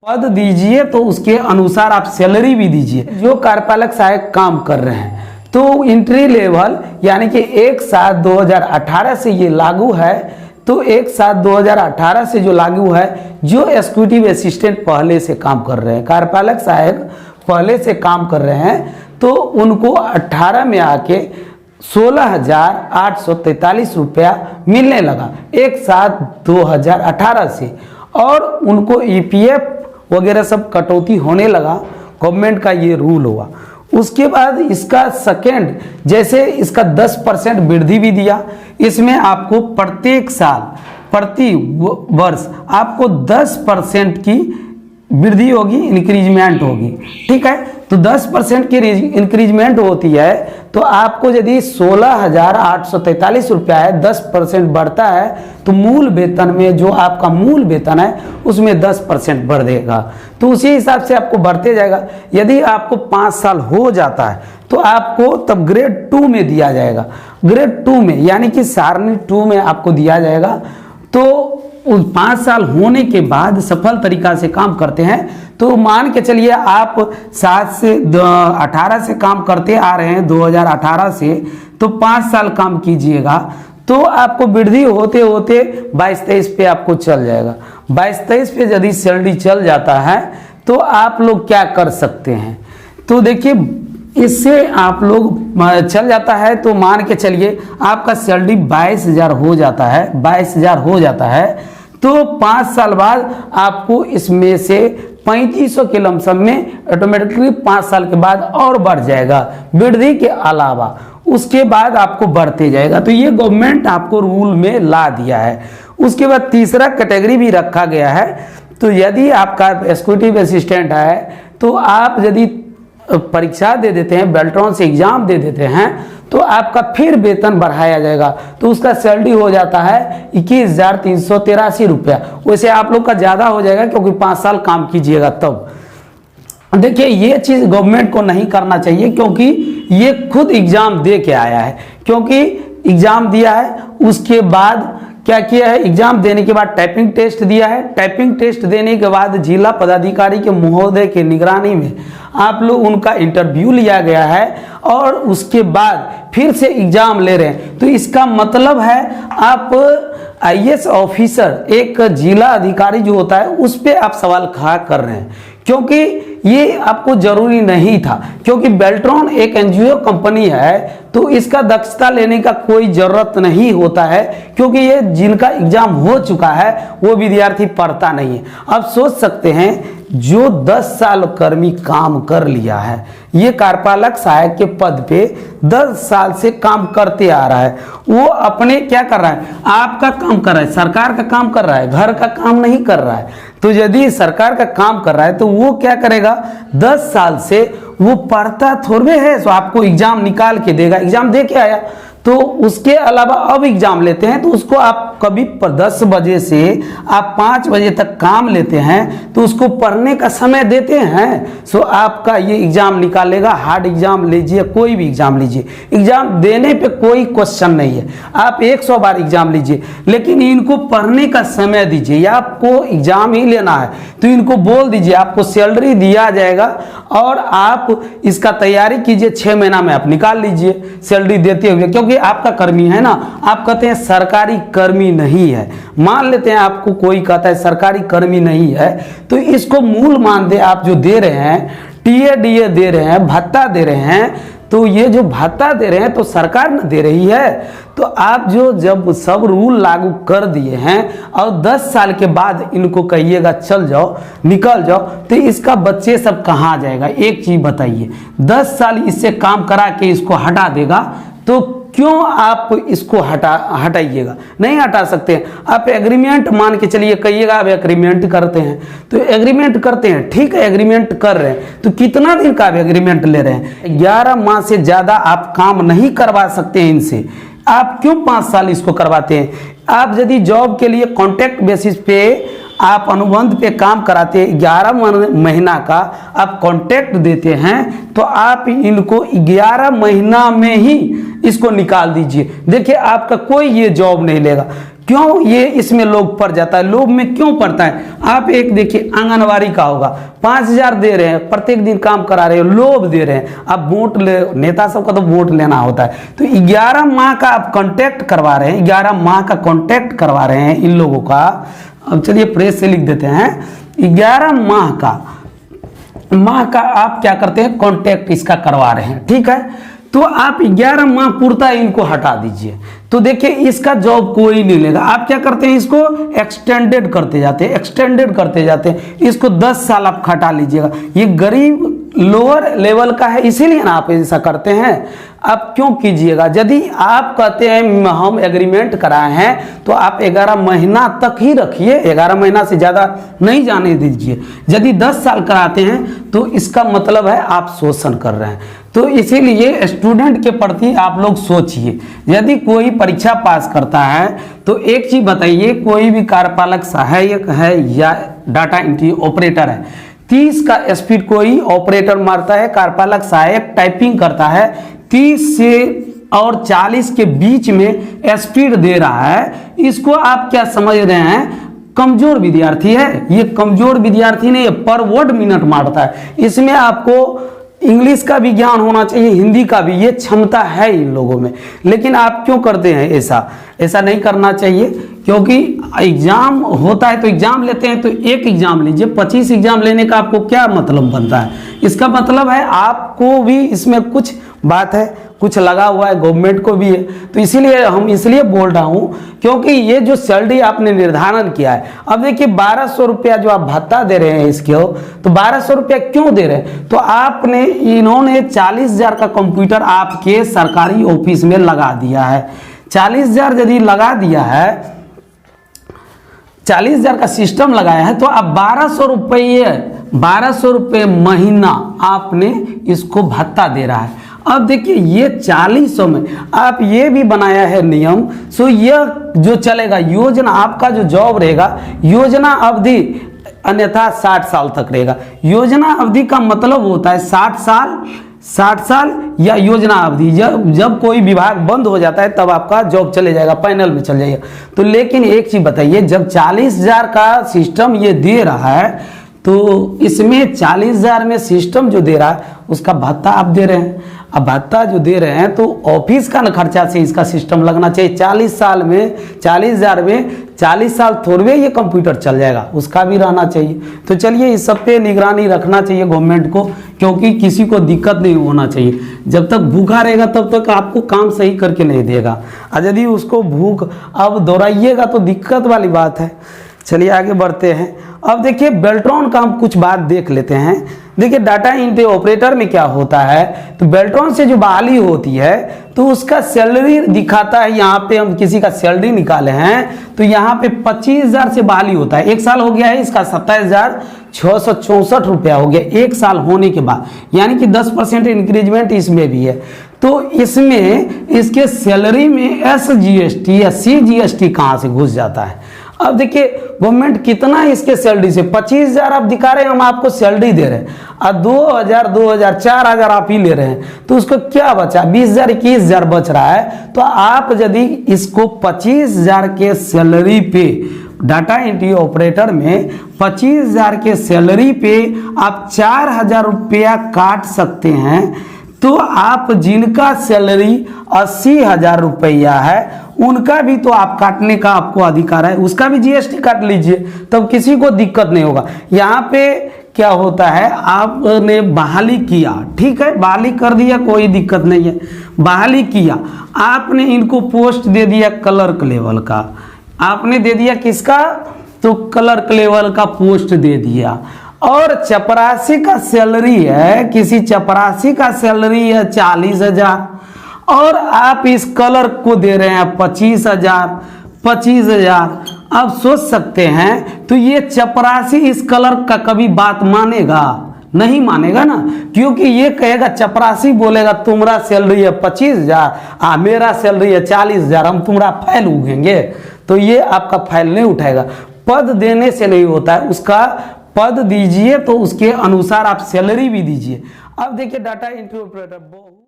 पद दीजिए तो उसके अनुसार आप सैलरी भी दीजिए। जो कार्यपालक सहायक काम कर रहे हैं तो एंट्री लेवल यानी कि 1/7/2018 से ये लागू है। तो 1/7/2018 से जो लागू है, जो एग्जीक्यूटिव असिस्टेंट पहले से काम कर रहे हैं, कार्यपालक सहायक पहले से काम कर रहे हैं, तो उनको 18 में आके 16,843 रुपया मिलने लगा 1/7/2018 से। और उनको ईपीएफ वगैरह सब कटौती होने लगा, गवर्नमेंट का ये रूल हुआ। उसके बाद इसका सेकेंड, जैसे इसका 10% वृद्धि भी दिया। इसमें आपको प्रत्येक साल प्रति वर्ष आपको 10% की वृद्धि होगी, इंक्रीजमेंट होगी। ठीक है, तो 10% की इंक्रीजमेंट होती है तो आपको यदि 16,843 रुपया है, 10% बढ़ता है तो मूल वेतन में जो आपका मूल वेतन है उसमें 10% बढ़ देगा। तो उसी हिसाब से आपको बढ़ते जाएगा। यदि आपको 5 साल हो जाता है तो आपको तब ग्रेड 2 में दिया जाएगा। ग्रेड 2 में यानी कि सारणी 2 में आपको दिया जाएगा। तो 5 साल होने के बाद सफल तरीका से काम करते हैं तो मान के चलिए आप 18 से काम करते आ रहे हैं 2018 से, तो 5 साल काम कीजिएगा तो आपको वृद्धि होते होते 22-23 पे आपको चल जाएगा। 22-23 पे यदि सैलरी चल जाता है तो आप लोग क्या कर सकते हैं, तो देखिए इससे आप लोग चल जाता है तो मान के चलिए आपका सैलरी 22,000 हो जाता है, 22,000 हो जाता है। तो 5 साल बाद आपको इसमें से 3500 के लमसम में ऑटोमेटिकली 5 साल के बाद और बढ़ जाएगा वृद्धि के अलावा। उसके बाद आपको बढ़ते जाएगा। तो ये गवर्नमेंट आपको रूल में ला दिया है। उसके बाद तीसरा कैटेगरी भी रखा गया है। तो यदि आपका एग्जीक्यूटिव असिस्टेंट है तो आप यदि परीक्षा दे देते हैं, बेल्ट्रॉन से एग्जाम दे देते हैं तो आपका फिर वेतन बढ़ाया जाएगा। तो उसका सैलरी हो जाता है 21,383 रुपया। वैसे आप लोग का ज़्यादा हो जाएगा क्योंकि 5 साल काम कीजिएगा तब। देखिए ये चीज़ गवर्नमेंट को नहीं करना चाहिए क्योंकि ये खुद एग्ज़ाम दे के आया है। क्योंकि एग्ज़ाम दिया है, उसके बाद क्या किया है, एग्जाम देने के बाद टाइपिंग टेस्ट दिया है। टाइपिंग टेस्ट देने के बाद जिला पदाधिकारी के महोदय के निगरानी में आप लोग उनका इंटरव्यू लिया गया है और उसके बाद फिर से एग्जाम ले रहे हैं। तो इसका मतलब है आप आईएएस ऑफिसर, एक जिला अधिकारी जो होता है उस पर आप सवाल खड़ा कर रहे हैं। क्योंकि ये आपको जरूरी नहीं था, क्योंकि बेल्ट्रॉन एक एनजीओ कंपनी है तो इसका दक्षता लेने का कोई जरूरत नहीं होता है। क्योंकि ये जिनका एग्जाम हो चुका है वो विद्यार्थी पढ़ता नहीं है। आप सोच सकते हैं जो 10 साल कर्मी काम कर लिया है, ये कार्यपालक सहायक के पद पे 10 साल से काम करते आ रहा है, वो अपने क्या कर रहा है, आपका काम कर रहा है, सरकार का काम कर रहा है, घर का काम नहीं कर रहा है। तो यदि सरकार का काम कर रहा है तो वो क्या करेगा, 10 साल से वो पढ़ता थोड़े है, तो आपको एग्जाम निकाल के देगा। एग्जाम दे के आया तो उसके अलावा अब एग्जाम लेते हैं तो उसको आप कभी 10 बजे से आप 5 बजे तक काम लेते हैं तो उसको पढ़ने का समय देते हैं। सो आपका ये एग्जाम निकालेगा। हार्ड एग्जाम लीजिए, कोई भी एग्जाम लीजिए, एग्जाम देने पे कोई क्वेश्चन नहीं है। आप 100 बार एग्जाम लीजिए लेकिन इनको पढ़ने का समय दीजिए। या आपको एग्जाम ही लेना है तो इनको बोल दीजिए आपको सैलरी दिया जाएगा और आप इसका तैयारी कीजिए, 6 महीना में आप निकाल लीजिए सैलरी देते हुए। क्योंकि आपका कर्मी है ना, आप कहते हैं सरकारी कर्मी नहीं है, मान लेते हैं आपको कोई कहता है सरकारी कर्मी नहीं है तो इसको मूल मानदेय आप जो दे रहे हैं, टीए दे रहे हैं, भत्ता दे रहे हैं, तो ये जो भत्ता दे रहे हैं तो सरकार न दे रही है। तो आप जो जब सब रूल लागू कर दिए हैं और 10 साल के बाद इनको कहिएगा चल जाओ, निकल जाओ, तो इसका बच्चे सब कहाँ जाएगा? एक चीज बताइए, 10 साल इससे काम करा के इसको हटा देगा तो क्यों आप इसको हटाइएगा? नहीं हटा सकते। आप एग्रीमेंट मान के चलिए, कहिएगा आप एग्रीमेंट करते हैं तो एग्रीमेंट करते हैं, ठीक है एग्रीमेंट कर रहे हैं तो कितना दिन का आप एग्रीमेंट ले रहे हैं? 11 माह से ज़्यादा आप काम नहीं करवा सकते हैं इनसे। आप क्यों 5 साल इसको करवाते हैं? आप यदि जॉब के लिए कॉन्ट्रैक्ट बेसिस पे आप अनुबंध पे काम कराते हैं, 11 महीना का आप कॉन्ट्रैक्ट देते हैं तो आप इनको 11 महीना में ही इसको निकाल दीजिए। देखिए आपका कोई ये जॉब नहीं लेगा। क्यों ये इसमें लोभ पड़ जाता है? लोभ में क्यों पड़ता है? आप एक देखिए आंगनवाड़ी का होगा, 5,000 दे रहे हैं, प्रत्येक दिन काम करा रहे हो, लोभ दे रहे हैं। अब वोट ले, नेता सबका तो वोट लेना होता है, तो 11 माह का आप कॉन्टैक्ट करवा रहे हैं, 11 माह का कॉन्टैक्ट करवा रहे हैं इन लोगों का। अब चलिए प्रेस से लिख देते हैं, 11 माह का आप क्या करते हैं, कॉन्टैक्ट इसका करवा रहे हैं, ठीक है। तो आप 11 माह पूर्ता इनको हटा दीजिए, तो देखिए इसका जॉब कोई नहीं लेगा। आप क्या करते हैं, इसको एक्सटेंडेड करते जाते हैं, इसको 10 साल आप हटा लीजिएगा। ये गरीब लोअर लेवल का है, इसीलिए ना आप ऐसा करते हैं। आप क्यों कीजिएगा? यदि आप कहते हैं हम एग्रीमेंट कराए हैं तो आप 11 महीना तक ही रखिए, 11 महीना से ज़्यादा नहीं जाने दीजिए। यदि 10 साल कराते हैं तो इसका मतलब है आप शोषण कर रहे हैं। तो इसीलिए स्टूडेंट के प्रति आप लोग सोचिए। यदि कोई परीक्षा पास करता है तो एक चीज़ बताइए, कोई भी कार्यपालक सहायक है या डाटा एंट्री ऑपरेटर है, 30 का स्पीड कोई ऑपरेटर मारता है, कार्यपालक सहायक टाइपिंग करता है, 30 से और 40 के बीच में स्पीड दे रहा है। इसको आप क्या समझ रहे हैं, कमजोर विद्यार्थी है। ये कमजोर विद्यार्थी नहीं है, पर वर्ड मिनट मारता है। इसमें आपको इंग्लिश का भी ज्ञान होना चाहिए, हिंदी का भी, ये क्षमता है इन लोगों में। लेकिन आप क्यों करते हैं ऐसा नहीं करना चाहिए, क्योंकि एग्जाम होता है तो एग्जाम लेते हैं, तो एक एग्जाम लीजिए, 25 एग्जाम लेने का आपको क्या मतलब बनता है? इसका मतलब है आपको भी इसमें कुछ बात है, कुछ लगा हुआ है, गवर्नमेंट को भी है। तो इसीलिए हम इसलिए बोल रहा हूं क्योंकि ये जो सैलरी आपने निर्धारण किया है, अब देखिए 1200 रुपया जो आप भत्ता दे रहे हैं इसके, तो 1200 रुपया क्यों दे रहे हैं? तो आपने, इन्होंने 40,000 का कंप्यूटर आपके सरकारी ऑफिस में लगा दिया है। 40,000 यदि लगा दिया है, 40,000 का सिस्टम लगाया है, तो आप 1200 रुपये महीना आपने इसको भत्ता दे रहा है। अब देखिए ये 40 में आप ये भी बनाया है नियम, सो यह जो चलेगा योजना, आपका जो जॉब रहेगा, योजना अवधि अन्यथा 60 साल तक रहेगा। योजना अवधि का मतलब होता है 60 साल या योजना अवधि। जब कोई विभाग बंद हो जाता है तब आपका जॉब चले जाएगा, पैनल में चल जाएगा। तो लेकिन एक चीज बताइए, जब 40,000 का सिस्टम ये दे रहा है, तो इसमें 40,000 में सिस्टम जो दे रहा है उसका भत्ता आप दे रहे हैं। अब भत्ता जो दे रहे हैं तो ऑफिस का न खर्चा से इसका सिस्टम लगना चाहिए। 40 साल में 40,000 में 40 साल थोड़े ये कंप्यूटर चल जाएगा, उसका भी रहना चाहिए। तो चलिए इस सब पे निगरानी रखना चाहिए गवर्नमेंट को, क्योंकि किसी को दिक्कत नहीं होना चाहिए। जब तक भूखा रहेगा तब तक आपको काम सही करके नहीं देगा, और यदि उसको भूख अब दोहराइएगा तो दिक्कत वाली बात है। चलिए आगे बढ़ते हैं। अब देखिए बेल्ट्रॉन का हम कुछ बात देख लेते हैं। देखिए डाटा एंट्री ऑपरेटर में क्या होता है, तो बेल्ट्रॉन से जो बहाली होती है तो उसका सैलरी दिखाता है। यहाँ पे हम किसी का सैलरी निकाले हैं तो यहाँ पे 25,000 से बहाली होता है। 1 साल हो गया है, इसका 27,664 रुपया हो गया 1 साल होने के बाद, यानी कि 10% इंक्रीजमेंट इसमें भी है। तो इसमें इसके सैलरी में SGST या CGST कहाँ से घुस जाता है? अब देखिए गवर्नमेंट कितना इसके सैलरी से, 25,000 आप दिखा रहे हैं, हम आपको सैलरी दे रहे हैं, और 2,000 4,000 आप ही ले रहे हैं, तो उसको क्या बचा? 20,000 21,000 बच रहा है। तो आप यदि इसको 25,000 के सैलरी पे, डाटा एंट्री ऑपरेटर में 25,000 के सैलरी पे आप 4,000 रुपया काट सकते हैं, तो आप जिनका सैलरी 80,000 रुपया है उनका भी तो आप काटने का आपको अधिकार है, उसका भी GST काट लीजिए, तब किसी को दिक्कत नहीं होगा। यहाँ पे क्या होता है, आपने बहाली किया, ठीक है, बहाली कर दिया, कोई दिक्कत नहीं है, बहाली किया, आपने इनको पोस्ट दे दिया क्लर्क लेवल का, आपने दे दिया किसका, तो क्लर्क लेवल का पोस्ट दे दिया। और चपरासी का सैलरी है, किसी चपरासी का सैलरी है 40,000 और आप इस क्लर्क को दे रहे हैं 25,000। आप सोच सकते हैं, तो ये चपरासी इस क्लर्क का कभी बात मानेगा? नहीं मानेगा ना, क्योंकि ये कहेगा, चपरासी बोलेगा तुम्हारा सैलरी है 25,000, मेरा सैलरी है 40,000, हम तुम्हारा फाइल उगेंगे, तो ये आपका फाइल नहीं उठाएगा। पद देने से नहीं होता है, उसका पद दीजिए तो उसके अनुसार आप सैलरी भी दीजिए। अब देखिए डाटा एंट्री ऑपरेटर